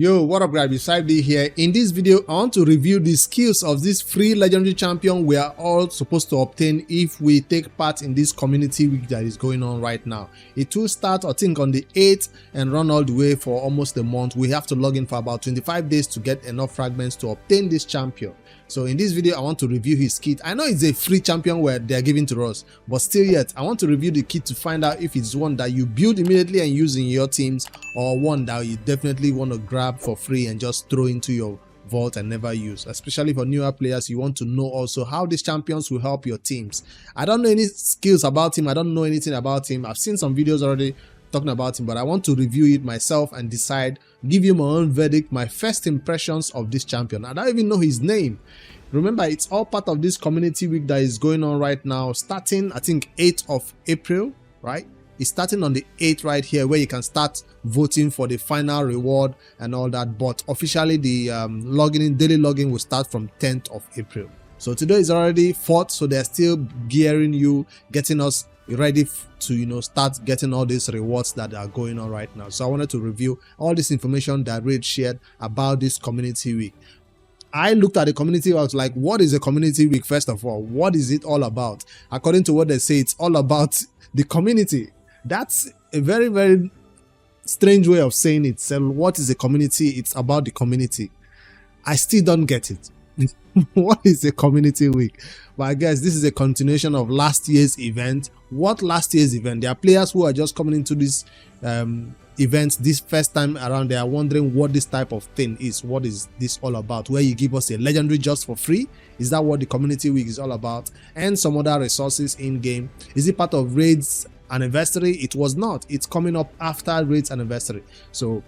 Yo, what up guys, beside me here. In this video, I want to review the skills of this free legendary champion we are all supposed to obtain if we take part in this community week that is going on right now. It will start, I think, on the 8th and run all the way for almost a month. We have to log in for about 25 days to get enough fragments to obtain this champion. So in this video, I want to review his kit. I know it's a free champion where they're giving to us, but still yet, I want to review the kit to find out if it's one that you build immediately and use in your teams, or one that you definitely want to grab for free and just throw into your vault and never use. Especially for newer players, you want to know also how these champions will help your teams. I don't know any skills about him. I don't know anything about him. I've seen some videos already talking about him, but I want to review it myself and decide, give you my own verdict, my first impressions of this champion. I don't even know his name. Remember, it's all part of this community week that is going on right now, starting I think 8th of April, right? It's starting on the 8th right here, where you can start voting for the final reward and all that, but officially the daily login will start from 10th of April. So today is already 4th, so they're still gearing you, getting us ready to start getting all these rewards that are going on right now. So I wanted to review all this information that RAID shared about this community week. I looked at the community, I was like, what is a community week? First of all, what is it all about? According to what they say, it's all about the community. That's a very, very strange way of saying it. So what is a community? It's about the community. I still don't get it. What is a community week? But I guess this is a continuation of last year's event. What last year's event? There are players who are just coming into this event this first time around. They are wondering what this type of thing is. What is this all about? Where you give us a legendary just for free? Is that what the community week is all about? And some other resources in game. Is it part of RAID's anniversary? It was not. It's coming up after RAID's anniversary. So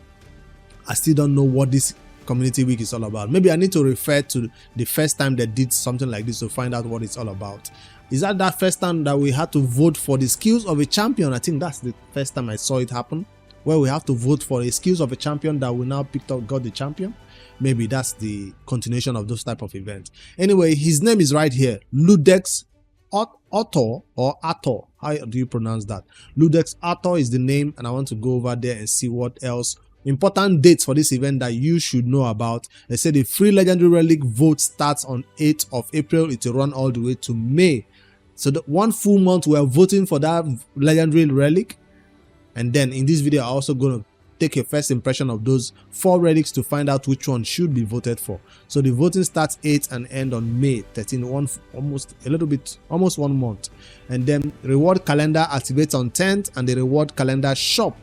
I still don't know what this community week is all about. Maybe I need to refer to the first time they did something like this to find out what it's all about. Is that first time that we had to vote for the skills of a champion? I think that's the first time I saw it happen, where we have to vote for the skills of a champion that we now picked up, got the champion. Maybe that's the continuation of those type of events. Anyway, his name is right here, Iudex Artor, or Artor. How do you pronounce that? Iudex Artor is the name, and I want to go over there and see what else. Important dates for this event that you should know about. They say the free legendary relic vote starts on 8th of April. It will run all the way to May. So the 1 full month we are voting for that legendary relic. And then in this video, I'm also going to take a first impression of those 4 relics to find out which one should be voted for. So the voting starts 8th and end on May 13, almost 1 month. And then reward calendar activates on 10th, and the reward calendar shop,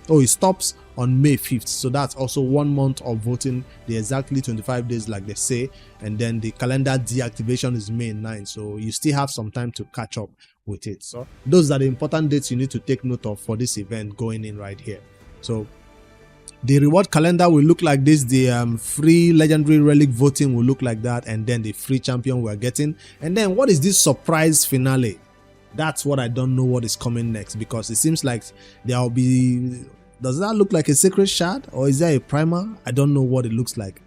it stops on May 5th. So that's also 1 month of voting, the exactly 25 days like they say. And then the calendar deactivation is May 9th. So you still have some time to catch up with it. So those are the important dates you need to take note of for this event going in right here. So the reward calendar will look like this. The free legendary relic voting will look like that. And then the free champion we're getting. And then what is this surprise finale? That's what I don't know what is coming next, because it seems like there will be... Does that look like a secret shard, or is there a primer? I don't know what it looks like,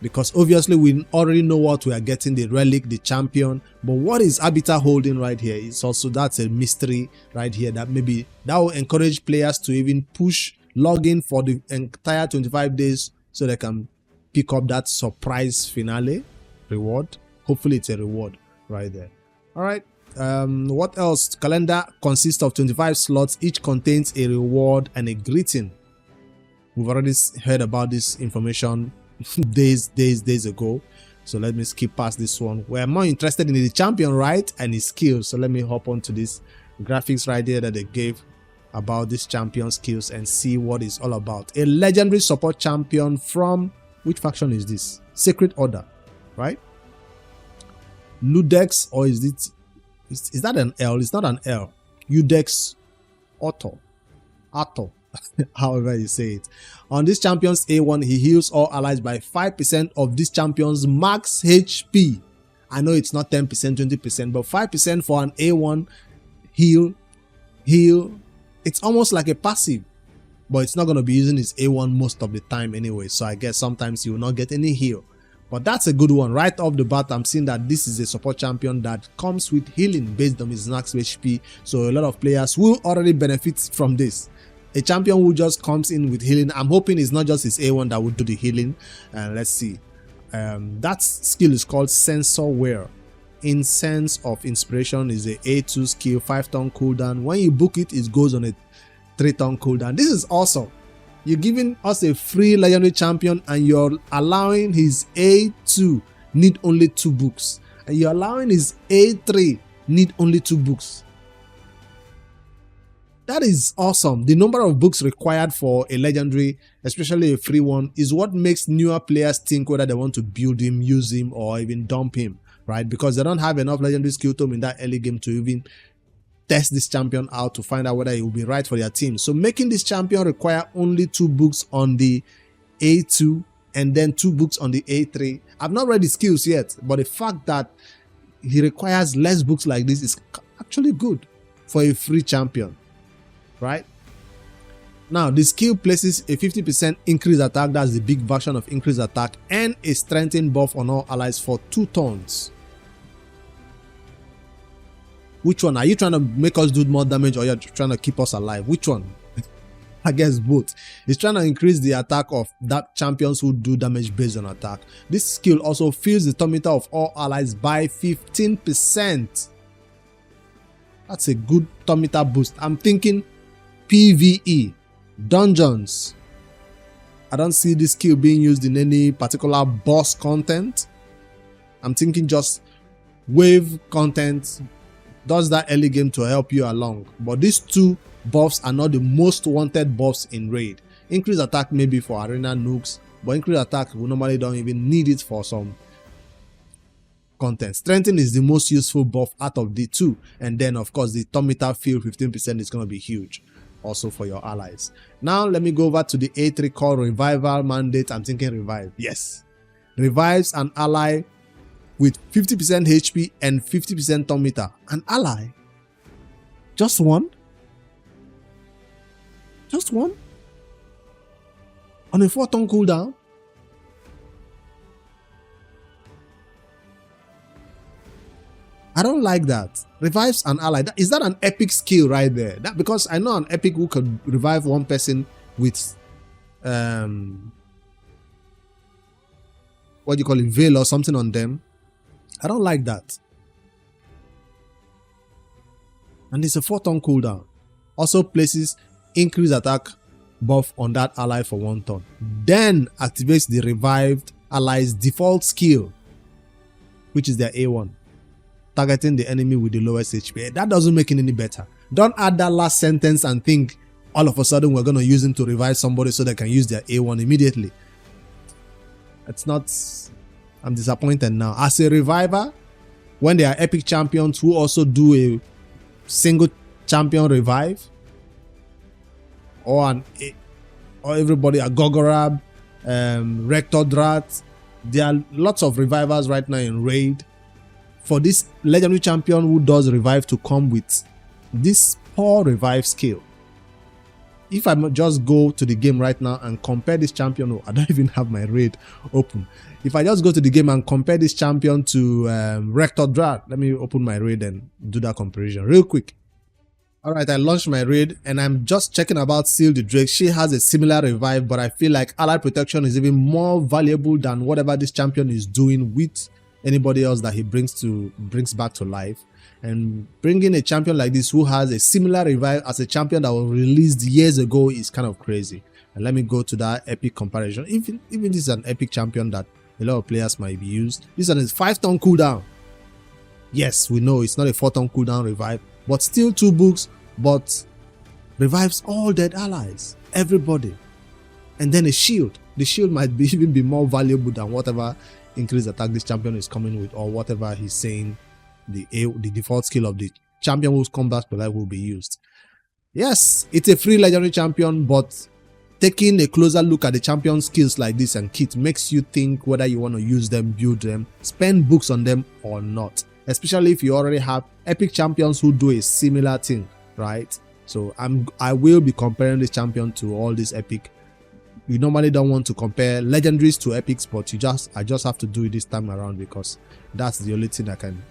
because obviously we already know what we are getting, the relic, the champion. But what is Arbiter holding right here? It's also, that's a mystery right here, that maybe that will encourage players to even push login for the entire 25 days so they can pick up that surprise finale reward. Hopefully it's a reward right there. All right. What else? Calendar consists of 25 slots. Each contains a reward and a greeting. We've already heard about this information days ago. So let me skip past this one. We're more interested in the champion, right, and his skills. So let me hop onto this graphics right there that they gave about this champion skills and see what it's all about. A legendary support champion from which faction is this? Sacred Order, right? Iudex, or is it? Is that an L? It's not an L. Iudex Artor. However you say it. On this champion's A1, he heals all allies by 5% of this champion's max HP. I know it's not 10%, 20%, but 5% for an A1 heal. It's almost like a passive, but it's not going to be using his A1 most of the time anyway. So I guess sometimes you will not get any heal. But that's a good one. Right off the bat, I'm seeing that this is a support champion that comes with healing based on his max HP. So a lot of players will already benefit from this. a champion who just comes in with healing. I'm hoping it's not just his A1 that would do the healing. And let's see. That skill is called Sensor Wear. Incense of Inspiration is a A2 skill, 5-turn cooldown. When you book it, it goes on a 3-turn cooldown. This is awesome. You're giving us a free legendary champion and you're allowing his A2 need only 2 books. And you're allowing his A3 need only 2 books. That is awesome. The number of books required for a legendary, especially a free one, is what makes newer players think whether they want to build him, use him, or even dump him, right? Because they don't have enough legendary skill tome in that early game to even test this champion out to find out whether it will be right for their team. So making this champion require only 2 books on the A2 and then 2 books on the A3. I've not read the skills yet, but the fact that he requires less books like this is actually good for a free champion, right? Now, the skill places a 50% increased attack, that's the big version of increased attack, and a strengthened buff on all allies for 2 turns. Which one? Are you trying to make us do more damage or you're trying to keep us alive? Which one? I guess both. It's trying to increase the attack of that champions who do damage based on attack. This skill also fills the turn meter of all allies by 15%. That's a good turn meter boost. I'm thinking PvE, dungeons. I don't see this skill being used in any particular boss content. I'm thinking just wave content. Does that early game to help you along. But these 2 buffs are not the most wanted buffs in raid. Increased attack maybe for arena nukes, but increased attack we normally don't even need it for some content. Strengthen is the most useful buff out of the 2, and then of course the turn meter field 15% is going to be huge also for your allies. Now let me go over to the A3 called Revival Mandate. I'm thinking revive. Yes, revives an ally with 50% HP and 50% turn meter. An ally? Just one? Just one? On a 4-turn cooldown? I don't like that. Revives an ally. Is that an epic skill right there? Because I know an epic who could revive one person with what do you call it, veil or something on them. I don't like that. And it's a 4-turn cooldown. Also places increased attack buff on that ally for 1 turn. Then activates the revived ally's default skill, which is their A1. Targeting the enemy with the lowest HP. That doesn't make it any better. Don't add that last sentence and think all of a sudden we're going to use him to revive somebody so they can use their A1 immediately. It's not... I'm disappointed now. As a reviver, when there are epic champions who also do a single champion revive, or everybody, a Gogorab, Rector Drat, there are lots of revivers right now in raid. For this legendary champion who does revive to come with this poor revive skill, if I just go to the game right now and compare this champion, oh, I don't even have my raid open. If I just go to the game and compare this champion to Rector Drat, let me open my raid and do that comparison real quick. Alright, I launched my raid and I'm just checking about Seal the Drake. She has a similar revive, but I feel like ally protection is even more valuable than whatever this champion is doing with anybody else that he brings back to life. And bringing a champion like this who has a similar revive as a champion that was released years ago is kind of crazy. And let me go to that epic comparison. Even this is an epic champion that a lot of players might be used. This one is 5-turn cooldown. Yes, we know it's not a 4-turn cooldown revive, but still 2 books, but revives all dead allies, everybody. And then a shield. The shield might even be more valuable than whatever increased attack this champion is coming with, or whatever he's saying the default skill of the champion who's come back to life will be used. Yes, it's a free legendary champion, but taking a closer look at the champion skills like this and kit makes you think whether you want to use them, build them, spend books on them or not. Especially if you already have epic champions who do a similar thing, right? So I will be comparing this champion to all these epic. You normally don't want to compare legendaries to epics, but I just have to do it this time around because that's the only thing I can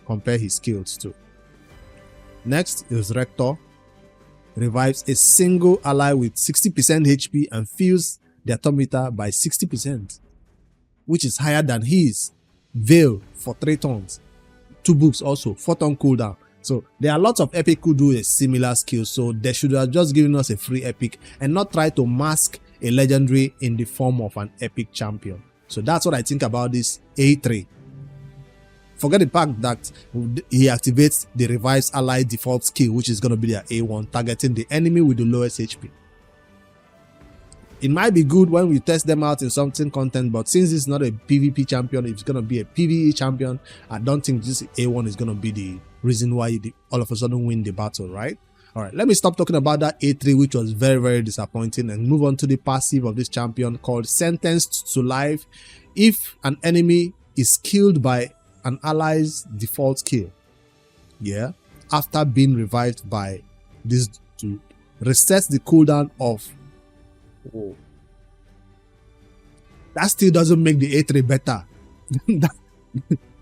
compare his skills to. Next is Rector. revives a single ally with 60% HP and fills the atom meter by 60%, which is higher than his. Veil for 3 turns. 2 books also, 4 turn cooldown. So there are lots of epic who do a similar skill, so they should have just given us a free epic and not try to mask a legendary in the form of an epic champion. So that's what I think about this A3. Forget the fact that he activates the revives ally default skill, which is going to be their A1, targeting the enemy with the lowest HP. It might be good when we test them out in something content, but since it's not a PvP champion, if it's going to be a PvE champion, I don't think this A1 is going to be the reason why you all of a sudden win the battle, right? Alright, let me stop talking about that A3, which was very, very disappointing, and move on to the passive of this champion called Sentenced to Life. If an enemy is killed by an ally's default skill, yeah, after being revived by this to resets the cooldown of that still doesn't make the A3 better.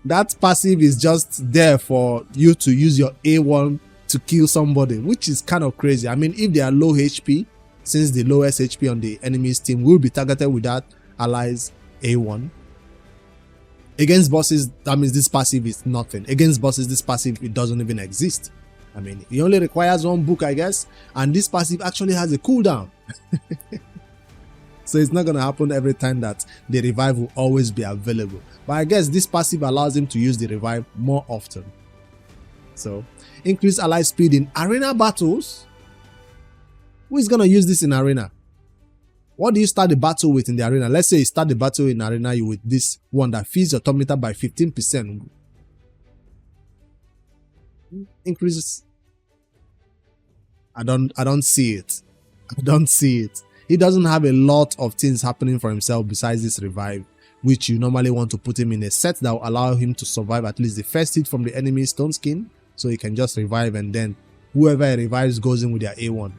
that passive is just there for you to use your A1 to kill somebody, which is kind of crazy. I mean, if they are low HP, since the lowest HP on the enemy's team will be targeted with that ally's A1. Against bosses, that means this passive is nothing. Against bosses, this passive, it doesn't even exist. I mean, it only requires 1 book, I guess, and this passive actually has a cooldown. So it's not going to happen every time that the revive will always be available. But I guess this passive allows him to use the revive more often. So, increase ally speed in arena battles. Who is going to use this in arena? What do you start the battle with in the arena? Let's say you start the battle in arena with this one that fills your atom meter by 15%. Increases. I don't see it. I don't see it. He doesn't have a lot of things happening for himself besides this revive, which you normally want to put him in a set that will allow him to survive at least the first hit from the enemy stone skin, so he can just revive, and then whoever he revives goes in with their A1.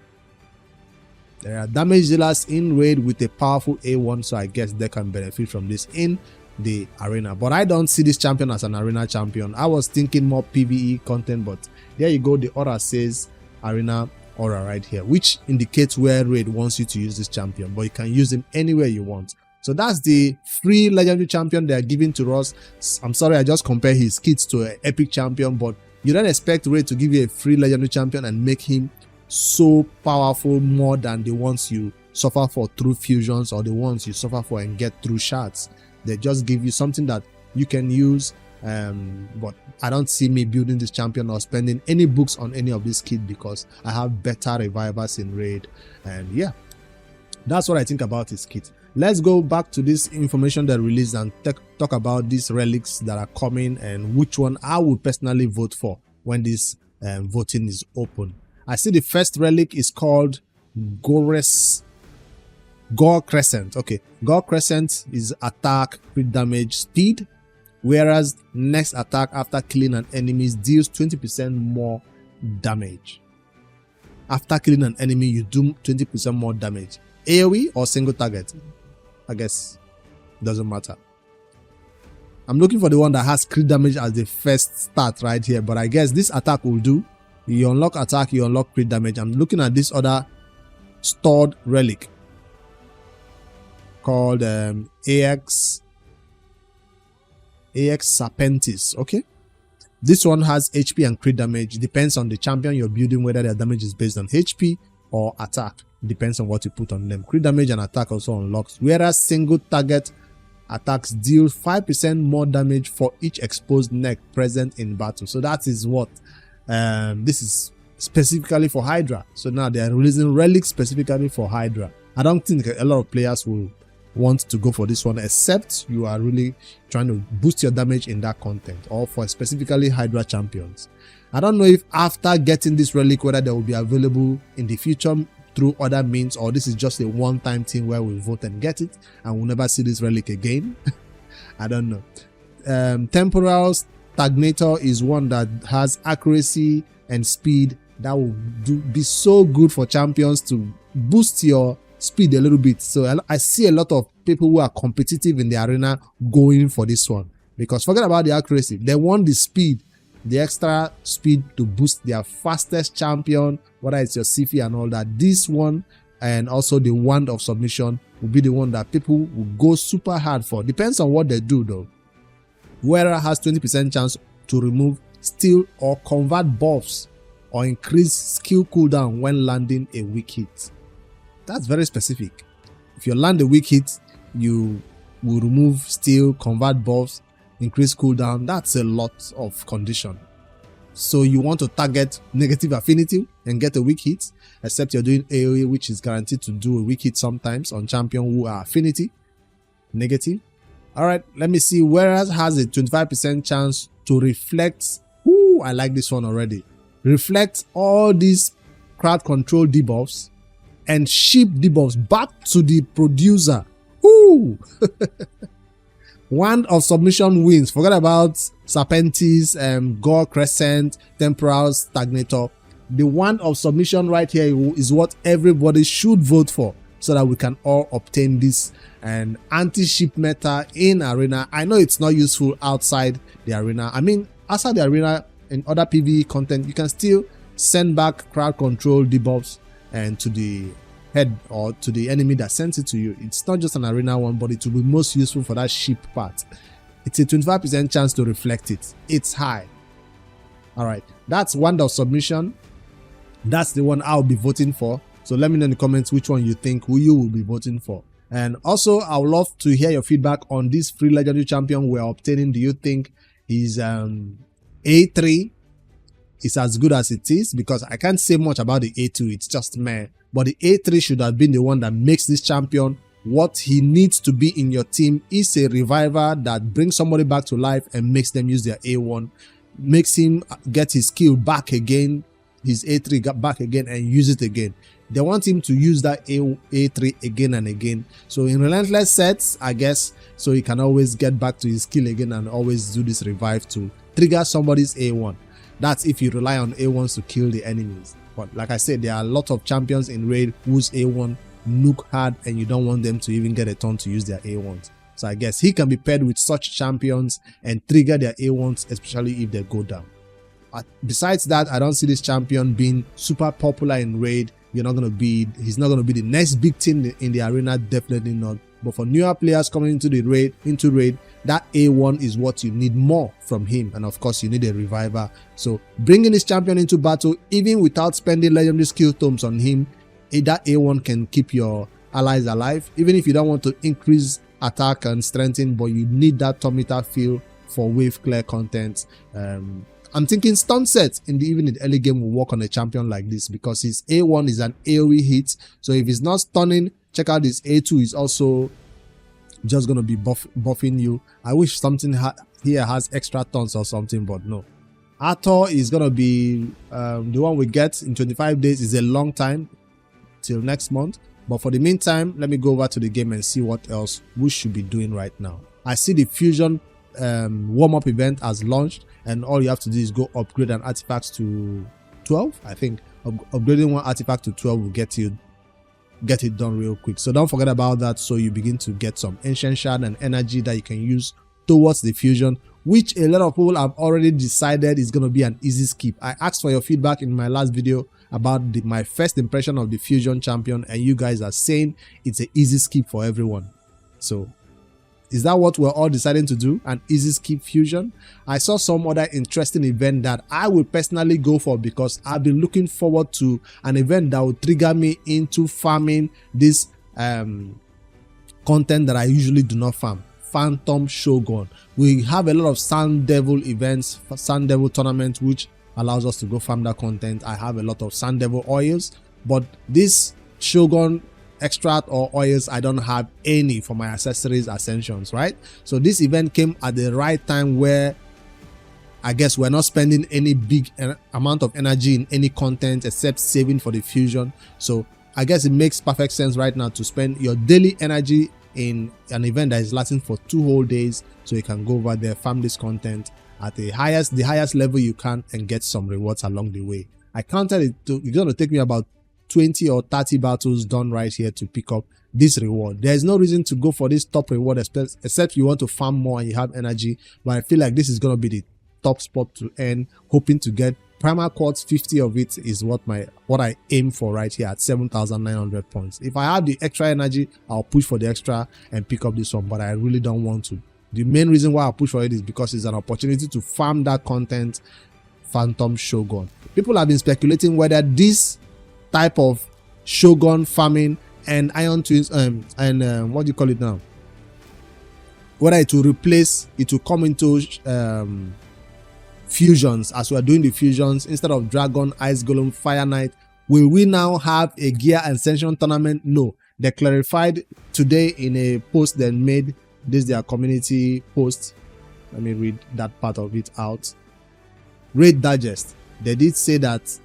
There are damage dealers in raid with a powerful A1, so I guess they can benefit from this in the arena. But I don't see this champion as an arena champion. I was thinking more PvE content, but there you go. The aura says arena aura right here, which indicates where raid wants you to use this champion, but you can use him anywhere you want. So that's the free legendary champion they are giving to us. I'm sorry, I just compare his kits to an epic champion, but you don't expect raid to give you a free legendary champion and make him so powerful more than the ones you suffer for through fusions or the ones you suffer for and get through shards. They just give you something that you can use, but I don't see me building this champion or spending any books on any of this kit because I have better revivers in raid. And yeah, that's what I think about his kit. Let's go back to this information that released and talk about these relics that are coming and which one I would personally vote for when this voting is open. I see the first relic is called Gore Crescent. Okay, Gore Crescent is attack, crit damage, speed, whereas next attack after killing an enemy deals 20% more damage. After killing an enemy, you do 20% more damage. AoE or single target? I guess doesn't matter. I'm looking for the one that has crit damage as the first start right here, but I guess this attack will do. You unlock attack, you unlock crit damage. I'm looking at this other stored relic called AX Serpentis. Okay, this one has HP and crit damage. Depends on the champion you're building whether their damage is based on HP or attack. Depends on what you put on them. Crit damage and attack also unlocks, whereas single target attacks deal 5% more damage for each exposed neck present in battle. So that is what this is specifically for Hydra. So now they are releasing relics specifically for Hydra. I don't think a lot of players will want to go for this one, except you are really trying to boost your damage in that content, or for specifically Hydra champions. I don't know if after getting this relic whether they will be available in the future through other means, or this is just a one-time thing where we vote and get it and we'll never see this relic again. I don't know. Temporal Stagnator is one that has accuracy and speed that will be so good for champions to boost your speed a little bit. So I see a lot of people who are competitive in the arena going for this one, because forget about the accuracy, they want the speed the extra speed to boost their fastest champion, whether it's your Sifi and all that. This one and also the wand of submission will be the one that people will go super hard for. Depends on what they do though. Wearer has 20% chance to remove, steal or convert buffs or increase skill cooldown when landing a weak hit. That's very specific. If you land a weak hit, you will remove, steal, convert buffs, increase cooldown. That's a lot of condition. So you want to target negative affinity and get a weak hit, except you're doing AoE, which is guaranteed to do a weak hit sometimes on champion who are affinity negative. All right, let me see. Whereas has a 25% chance to reflect. Ooh, I like this one already. Reflect all these crowd control debuffs and ship debuffs back to the producer. Ooh. Wand of submission wins. Forget about Serpentis, Gore Crescent, Temporal Stagnator. The wand of submission right here is what everybody should vote for, so that we can all obtain this and anti-ship meta in arena. I know it's not useful outside the arena. I mean, outside the arena in other PvE content, you can still send back crowd control debuffs and to the head or to the enemy that sends it to you. It's not just an arena one, but it will be most useful for that ship part. It's a 25% chance to reflect it. It's high. All right, that's wand of submission. That's the one I'll be voting for. So let me know in the comments which one you think you will be voting for. And also, I would love to hear your feedback on this free legendary champion we're obtaining. Do you think his A3 is as good as it is? Because I can't say much about the A2. It's just meh. But the A3 should have been the one that makes this champion what he needs to be in your team. Is a reviver that brings somebody back to life and makes them use their A1, makes him get his skill back again, his A3 got back again and use it again. They want him to use that A3 again and again. So in relentless sets, I guess, so he can always get back to his skill again and always do this revive to trigger somebody's A1. That's if you rely on A1s to kill the enemies. But like I said, there are a lot of champions in raid whose A1 look hard and you don't want them to even get a turn to use their A1s. So I guess he can be paired with such champions and trigger their A1s, especially if they go down. Besides that, I don't see this champion being super popular in raid. He's not going to be the next big thing in the arena, definitely not. But for newer players coming into the raid, that A1 is what you need more from him. And of course, you need a reviver. So bringing this champion into battle, even without spending legendary skill tomes on him, that A1 can keep your allies alive. Even if you don't want to increase attack and strengthen, but you need that Tometer feel for wave clear content. I'm thinking stun set even in the early game will work on a champion like this, because his A1 is an AoE hit. So if he's not stunning, check out his A2 is also just going to be buffing you. I wish something here has extra tons or something, but no. Artor is going to be the one we get in 25 days. Is a long time till next month. But for the meantime, let me go over to the game and see what else we should be doing right now. I see the fusion warm-up event has launched, and all you have to do is go upgrade an artifact to 12. I think upgrading one artifact to 12 will get it done real quick. So don't forget about that, so you begin to get some ancient shard and energy that you can use towards the fusion, which a lot of people have already decided is going to be an easy skip. I asked for your feedback in my last video about my first impression of the fusion champion, and you guys are saying it's an easy skip for everyone. So is that what we're all deciding to do? An easy skip fusion? I saw some other interesting event that I will personally go for, because I've been looking forward to an event that will trigger me into farming this content that I usually do not farm. Phantom Shogun. We have a lot of Sand Devil events, Sand Devil tournaments, which allows us to go farm that content. I have a lot of Sand Devil oils, but this Shogun extract or oils, I don't have any for my accessories ascensions, right? So this event came at the right time, where I guess we're not spending any big amount of energy in any content except saving for the fusion. So I guess it makes perfect sense right now to spend your daily energy in an event that is lasting for 2 whole days, so you can go over there, farm this content at the highest level you can and get some rewards along the way. I counted it's going to take me about 20 or 30 battles done right here to pick up this reward. There's no reason to go for this top reward except you want to farm more and you have energy, but I feel like this is going to be the top spot to earn, hoping to get primal quartz. 50 of it is what I aim for right here at 7,900 points. If I have the extra energy, I'll push for the extra and pick up this one, but I really don't want to. The main reason why I push for it is because it's an opportunity to farm that content, Phantom Shogun. People have been speculating whether this type of Shogun farming and Iron Twins what do you call it now, whether it will replace, it will come into fusions as we are doing the fusions instead of Dragon, Ice Golem, Fire Knight. Will we now have a Gear Ascension tournament? No. They clarified today in a post they made. This is their community post. Let me read that part of it out. RAID Digest. They did say that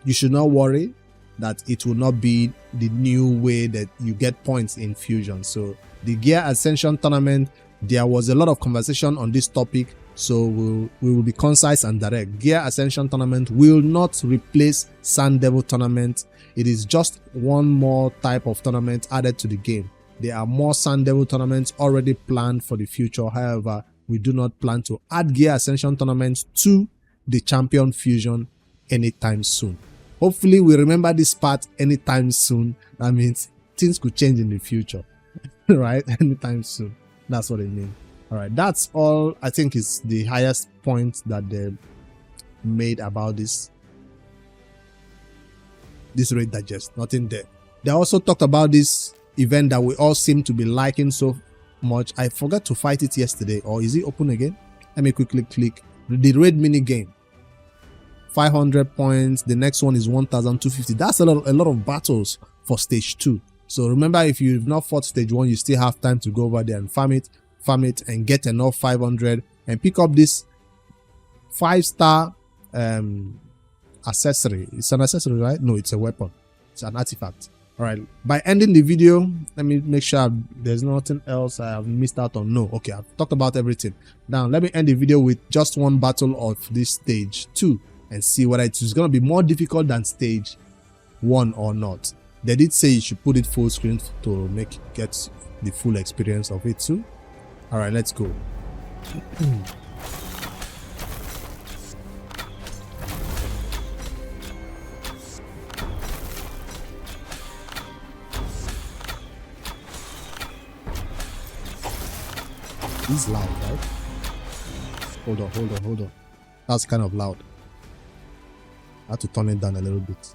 you should not worry that it will not be the new way that you get points in fusion. So the Gear Ascension tournament, there was a lot of conversation on this topic, so we will be concise and direct. Gear Ascension tournament will not replace Sand Devil tournament. It is just one more type of tournament added to the game. There are more Sand Devil tournaments already planned for the future. However, we do not plan to add Gear Ascension tournaments to the Champion Fusion anytime soon. Hopefully we remember this part anytime soon. That means things could change in the future. Right? Anytime soon. That's what it means. Alright, that's all I think is the highest point that they made about this RAID Digest. Nothing there. They also talked about this event that we all seem to be liking so much. I forgot to fight it yesterday. Or is it open again? Let me quickly click. The raid mini game. 500 points. The next one is 1,250. That's a lot of battles for stage 2. So remember, if you've not fought stage 1, you still have time to go over there and farm it and get enough 500 and pick up this 5-star accessory. It's an accessory, right? No, it's a weapon. It's an artifact. All right. By ending the video, let me make sure there's nothing else I have missed out on. No. Okay, I've talked about everything. Now, let me end the video with just one battle of this stage 2 and see whether it's going to be more difficult than stage 1 or not. They did say you should put it full screen to get the full experience of it too. All right, let's go. It's loud, right? Hold on. That's kind of loud. I have to turn it down a little bit.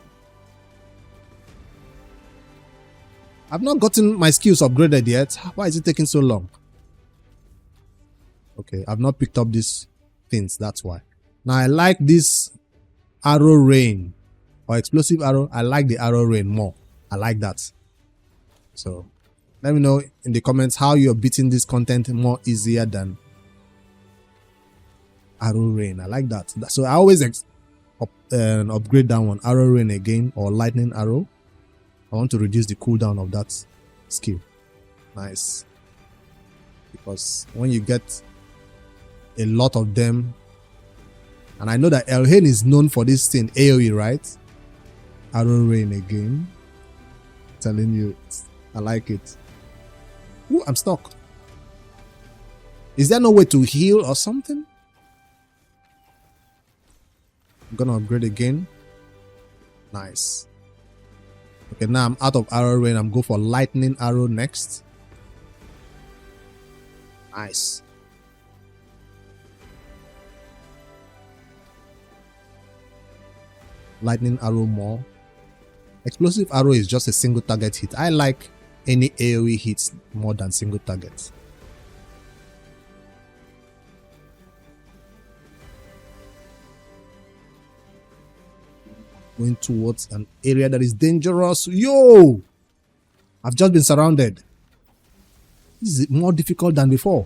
I've not gotten my skills upgraded yet. Why is it taking so long? Okay, I've not picked up these things, that's why. Now I like this arrow rain or explosive arrow. I like the arrow rain more. I like that. So let me know in the comments how you're beating this content more easier than arrow rain. I like that. So I always upgrade that one, arrow rain again, or lightning arrow. I want to reduce the cooldown of that skill. Nice. Because when you get a lot of them, and I know that Elhain is known for this thing, AoE, right? Arrow rain again. Telling you, I like it. Ooh, I'm stuck. Is there no way to heal or something? I'm gonna upgrade again. Nice. Okay, now I'm out of arrow rain. I'm going for lightning arrow next. Nice. Lightning arrow more. Explosive arrow is just a single target hit. I like any AoE hits more than single targets. Going towards an area that is dangerous. Yo! I've just been surrounded. This is more difficult than before.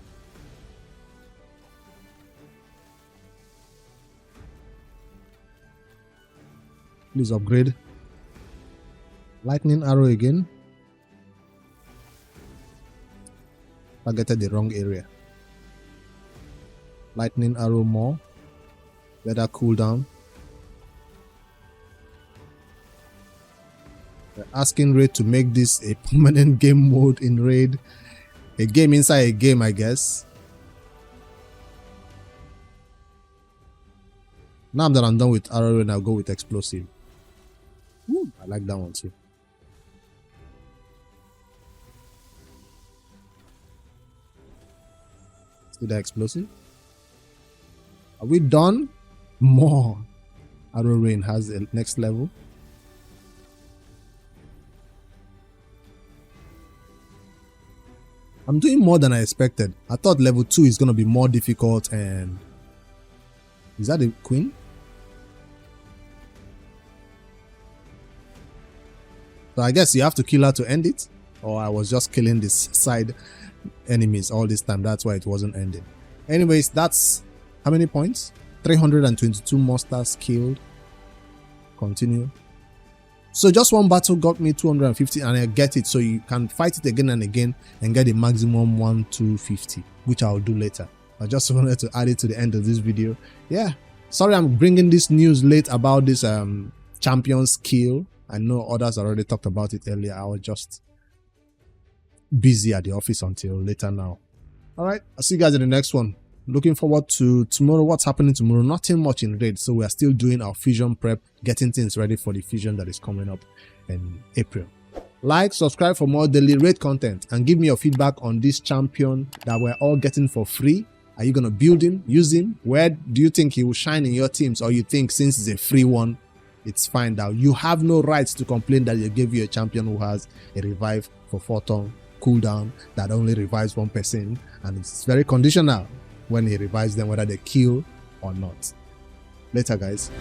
Please upgrade. Lightning arrow again. Targeted the wrong area. Lightning arrow more. Better cooldown. They're asking RAID to make this a permanent game mode in RAID. A game inside a game, I guess. Now that I'm done with arrow rain, I'll go with explosive. Ooh, I like that one too. See the explosive? Are we done? More. Arrow rain has the next level. I'm doing more than I expected. I thought level 2 is going to be more difficult. And is that the queen? So I guess you have to kill her to end it. Or I was just killing this side enemies all this time. That's why it wasn't ending. Anyways, that's how many points? 322 monsters killed. Continue. So just one battle got me 250 and I get it, so you can fight it again and again and get the maximum 1250, which I'll do later. I just wanted to add it to the end of this video. Yeah, sorry I'm bringing this news late about this champion skill. I know others already talked about it earlier. I was just busy at the office until later now. All right, I'll see you guys in the next one. Looking forward to tomorrow. What's happening tomorrow? Nothing much in raid, so we are still doing our fusion prep, getting things ready for the fusion that is coming up in April. Like, subscribe for more daily raid content, and give me your feedback on this champion that we're all getting for free. Are you gonna build him, use him? Where do you think he will shine in your teams? Or you think since it's a free one, it's fine now? You have no rights to complain that they gave you a champion who has a revive for 4-turn cooldown that only revives one person, and it's very conditional when he revives them, whether they kill or not. Later, guys.